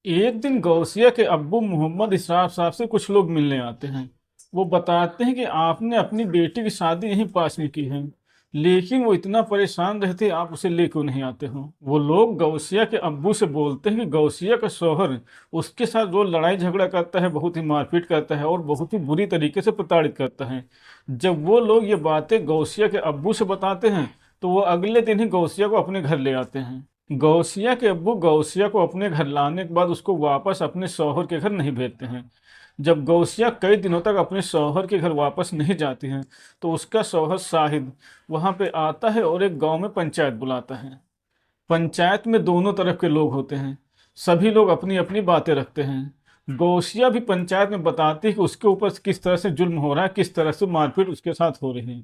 एक दिन गौसिया के अब्बू मोहम्मद इसरार साहब से कुछ लोग मिलने आते हैं। वो बताते हैं कि आपने अपनी बेटी की शादी यहीं पास में की है, लेकिन वो इतना परेशान रहते आप उसे ले क्यों नहीं आते हो। वो लोग गौसिया के अब्बू से बोलते हैं कि गौसिया का शौहर उसके साथ रोज लड़ाई झगड़ा करता है, बहुत ही मारपीट करता है और बहुत ही बुरी तरीके से प्रताड़ित करता है। जब वो लोग ये बातें गौसिया के अब्बू से बताते हैं तो वो अगले दिन ही गौसिया को अपने घर ले आते हैं। गौसिया के अब्बू गौसिया को अपने घर लाने के बाद उसको वापस अपने शौहर के घर नहीं भेजते हैं। जब गौसिया कई दिनों तक अपने शौहर के घर वापस नहीं जाती हैं तो उसका शौहर शाहिद वहां पे आता है और एक गांव में पंचायत बुलाता है। पंचायत में दोनों तरफ के लोग होते हैं। सभी लोग अपनी अपनी बातें रखते हैं। गौसिया भी पंचायत में बताती है कि उसके ऊपर किस तरह से जुल्म हो रहा है, किस तरह से मारपीट उसके साथ हो रही है।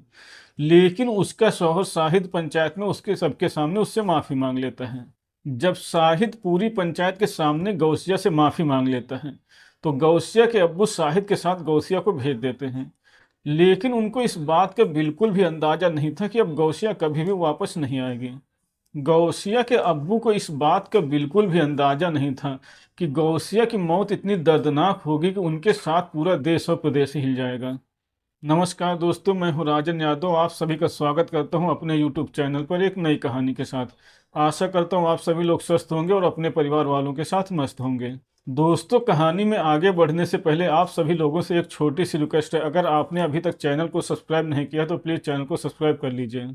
लेकिन उसका शौहर शाहिद पंचायत में उसके सबके सामने उससे माफी मांग लेता है। जब शाहिद पूरी पंचायत के सामने गौसिया से माफी मांग लेता है तो गौसिया के अब्बू शाहिद के साथ गौसिया को भेज देते हैं। लेकिन उनको इस बात का बिल्कुल भी अंदाजा नहीं था कि अब गौसिया कभी भी वापस नहीं आएगी। गौसिया के अब्बू को इस बात का बिल्कुल भी अंदाजा नहीं था कि गौसिया की मौत इतनी दर्दनाक होगी कि उनके साथ पूरा देश और प्रदेश हिल जाएगा। नमस्कार दोस्तों, मैं हूं राजन यादव। आप सभी का स्वागत करता हूं अपने यूट्यूब चैनल पर एक नई कहानी के साथ। आशा करता हूं आप सभी लोग स्वस्थ होंगे और अपने परिवार वालों के साथ मस्त होंगे। दोस्तों, कहानी में आगे बढ़ने से पहले आप सभी लोगों से एक छोटी सी रिक्वेस्ट है। अगर आपने अभी तक चैनल को सब्सक्राइब नहीं किया तो प्लीज़ चैनल को सब्सक्राइब कर लीजिए।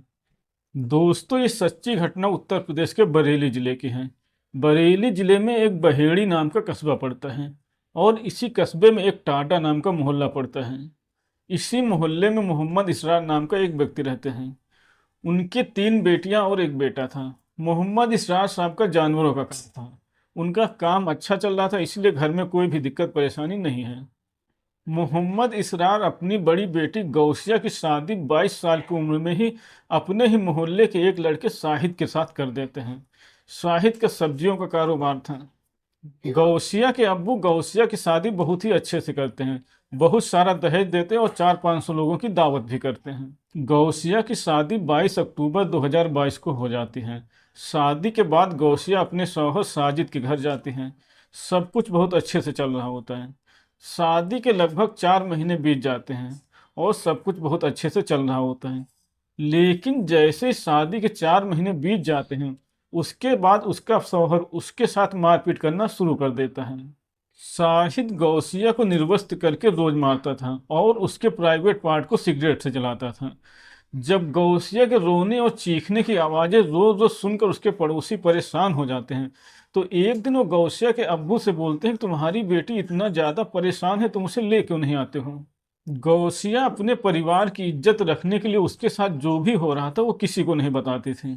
दोस्तों, ये सच्ची घटना उत्तर प्रदेश के बरेली जिले की है। बरेली जिले में एक बहेड़ी नाम का कस्बा पड़ता है और इसी कस्बे में एक टाटा नाम का मोहल्ला पड़ता है। इसी मोहल्ले में मोहम्मद इसरार नाम का एक व्यक्ति रहते हैं। उनके 3 बेटियां और एक बेटा था। मोहम्मद इसरार साहब का जानवरों का काम था। उनका काम अच्छा चल रहा था, इसलिए घर में कोई भी दिक्कत परेशानी नहीं है। मोहम्मद इसरार अपनी बड़ी बेटी गौसिया की शादी 22 साल की उम्र में ही अपने ही मोहल्ले के एक लड़के शाहिद के साथ कर देते हैं। शाहिद का सब्जियों का कारोबार था। गौसिया के अब्बू गौसिया की शादी बहुत ही अच्छे से करते हैं। बहुत सारा दहेज देते हैं और 400-500 लोगों की दावत भी करते हैं। गौसिया की शादी 22 अक्टूबर 2022 को हो जाती है। शादी के बाद गौसिया अपने शौहर साजिद के घर जाती हैं। सब कुछ बहुत अच्छे से चल रहा होता है। शादी के लगभग 4 महीने बीत जाते हैं और सब कुछ बहुत अच्छे से चल रहा होता है। लेकिन जैसे शादी के 4 महीने बीत जाते हैं उसके बाद उसका शौहर उसके साथ मारपीट करना शुरू कर देता है। शाहिद गौसिया को निर्वस्त्र करके रोज मारता था और उसके प्राइवेट पार्ट को सिगरेट से जलाता था। जब गौसिया के रोने और चीखने की आवाजें रोज रोज सुनकर उसके पड़ोसी परेशान हो जाते हैं तो एक दिन वो गौसिया के अब्बू से बोलते हैं, तुम्हारी बेटी इतना ज्यादा परेशान है, तुम उसे ले क्यों नहीं आते हो। गौसिया अपने परिवार की इज्जत रखने के लिए उसके साथ जो भी हो रहा था वो किसी को नहीं बताती थी।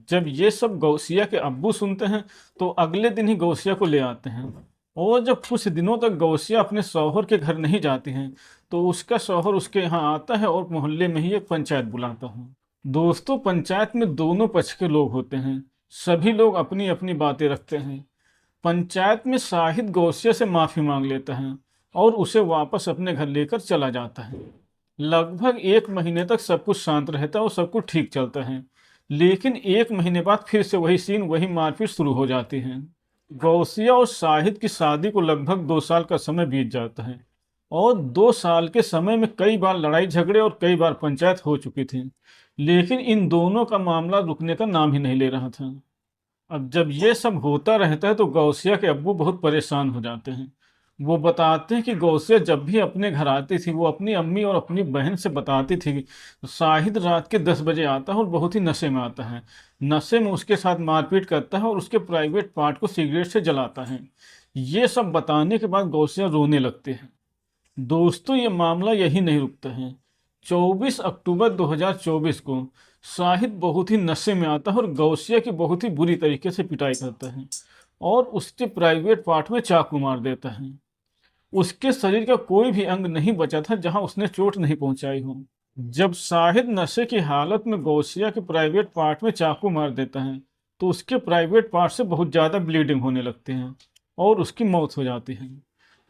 जब ये सब गौसिया के अब्बू सुनते हैं तो अगले दिन ही गौसिया को ले आते हैं। और जब कुछ दिनों तक गौसिया अपने शौहर के घर नहीं जाती हैं तो उसका शौहर उसके यहाँ आता है और मोहल्ले में ही एक पंचायत बुलाता है। दोस्तों, पंचायत में दोनों पक्ष के लोग होते हैं। सभी लोग अपनी अपनी बातें रखते हैं। पंचायत में शाहिद गौसिया से माफी मांग लेता है और उसे वापस अपने घर लेकर चला जाता है। लगभग 1 महीने तक सब कुछ शांत रहता है और सब कुछ ठीक चलता है। लेकिन 1 महीने बाद फिर से वही सीन, वही मारपीट शुरू हो जाती है। गौसिया और शाहिद की शादी को लगभग 2 साल का समय बीत जाता है और 2 साल के समय में कई बार लड़ाई झगड़े और कई बार पंचायत हो चुकी थी। लेकिन इन दोनों का मामला रुकने का नाम ही नहीं ले रहा था। अब जब ये सब होता रहता है तो गौसिया के अब्बू बहुत परेशान हो जाते हैं। वो बताते हैं कि गौसिया जब भी अपने घर आती थी वो अपनी अम्मी और अपनी बहन से बताती थी कि शाहिद रात के 10 बजे आता है और बहुत ही नशे में आता है। नशे में उसके साथ मारपीट करता है और उसके प्राइवेट पार्ट को सिगरेट से जलाता है। ये सब बताने के बाद गौसिया रोने लगते हैं। दोस्तों, ये मामला यही नहीं रुकता है। 24 अक्टूबर 2024 को शाहिद बहुत ही नशे में आता है और गौसिया की बहुत ही बुरी तरीके से पिटाई करता है और उसके प्राइवेट पार्ट में चाकू मार देता है। उसके शरीर का कोई भी अंग नहीं बचा था जहां उसने चोट नहीं पहुंचाई हो। जब शाहिद नशे की हालत में गौसिया के प्राइवेट पार्ट में चाकू मार देता है तो उसके प्राइवेट पार्ट से बहुत ज़्यादा ब्लीडिंग होने लगती है और उसकी मौत हो जाती है।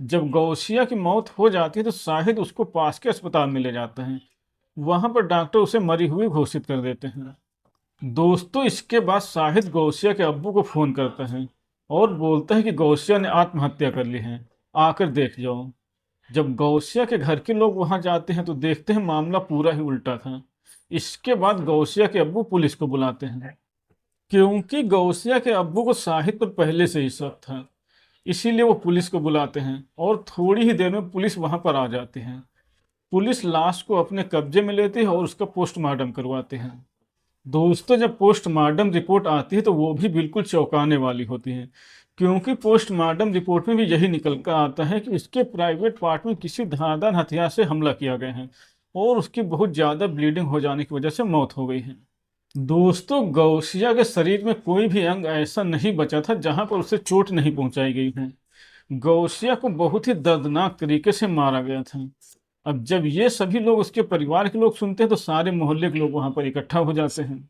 जब गौसिया की मौत हो जाती है तो शाहिद उसको पास के अस्पताल में ले जाता है। वहां पर डॉक्टर उसे मरी हुई घोषित कर देते हैं। दोस्तों, इसके बाद शाहिद गौसिया के अब्बू को फ़ोन करता है और बोलता है कि गौसिया ने आत्महत्या कर ली है, आकर देख जाओ। जब गौसिया के घर के लोग वहां जाते हैं तो देखते हैं मामला पूरा ही उल्टा था। इसके बाद गौसिया के अब्बू पुलिस को बुलाते हैं, क्योंकि गौसिया के अब्बू को शाहिद पर पहले से ही शक था। इसीलिए वो पुलिस को बुलाते हैं और थोड़ी ही देर में पुलिस वहां पर आ जाती है। पुलिस लाश को अपने कब्जे में लेती है और उसका पोस्टमार्टम करवाते हैं। दोस्तों, जब पोस्टमार्टम रिपोर्ट आती है तो वो भी बिल्कुल चौंकाने वाली होती है, क्योंकि पोस्टमार्टम रिपोर्ट में भी यही निकल कर आता है कि इसके प्राइवेट पार्ट में किसी धारदार हथियार से हमला किया गया है और उसकी बहुत ज़्यादा ब्लीडिंग हो जाने की वजह से मौत हो गई है। दोस्तों, गौसिया के शरीर में कोई भी अंग ऐसा नहीं बचा था जहां पर उसे चोट नहीं पहुंचाई गई है। गौसिया को बहुत ही दर्दनाक तरीके से मारा गया था। अब जब ये सभी लोग, उसके परिवार के लोग सुनते हैं तो सारे मोहल्ले के लोग वहां पर इकट्ठा हो जाते हैं।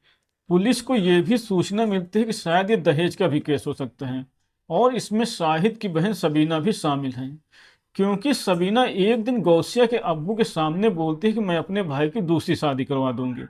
पुलिस को ये भी सूचना मिलती है कि शायद ये दहेज का भी केस हो सकता है और इसमें शाहिद की बहन सबीना भी शामिल है, क्योंकि सबीना एक दिन गौसिया के अब्बू के सामने बोलती है कि मैं अपने भाई की दूसरी शादी करवा दूंगी,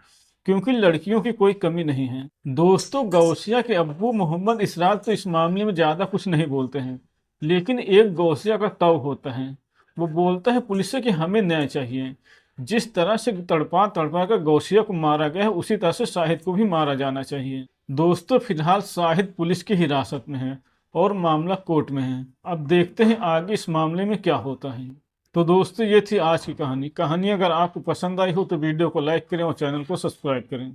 क्योंकि लड़कियों की कोई कमी नहीं है। दोस्तों, गौसिया के अब्बू मोहम्मद इसरार तो इस मामले में ज़्यादा कुछ नहीं बोलते हैं, लेकिन एक गौसिया का तव होता है। वो बोलता है पुलिस से कि हमें न्याय चाहिए। जिस तरह से तड़पा तड़पा कर गौसिया को मारा गया है उसी तरह से शाहिद को भी मारा जाना चाहिए। दोस्तों, फिलहाल शाहिद पुलिस की हिरासत में है और मामला कोर्ट में है। अब देखते हैं आगे इस मामले में क्या होता है। तो दोस्तों, ये थी आज की कहानी। कहानी अगर आपको पसंद आई हो तो वीडियो को लाइक करें और चैनल को सब्सक्राइब करें।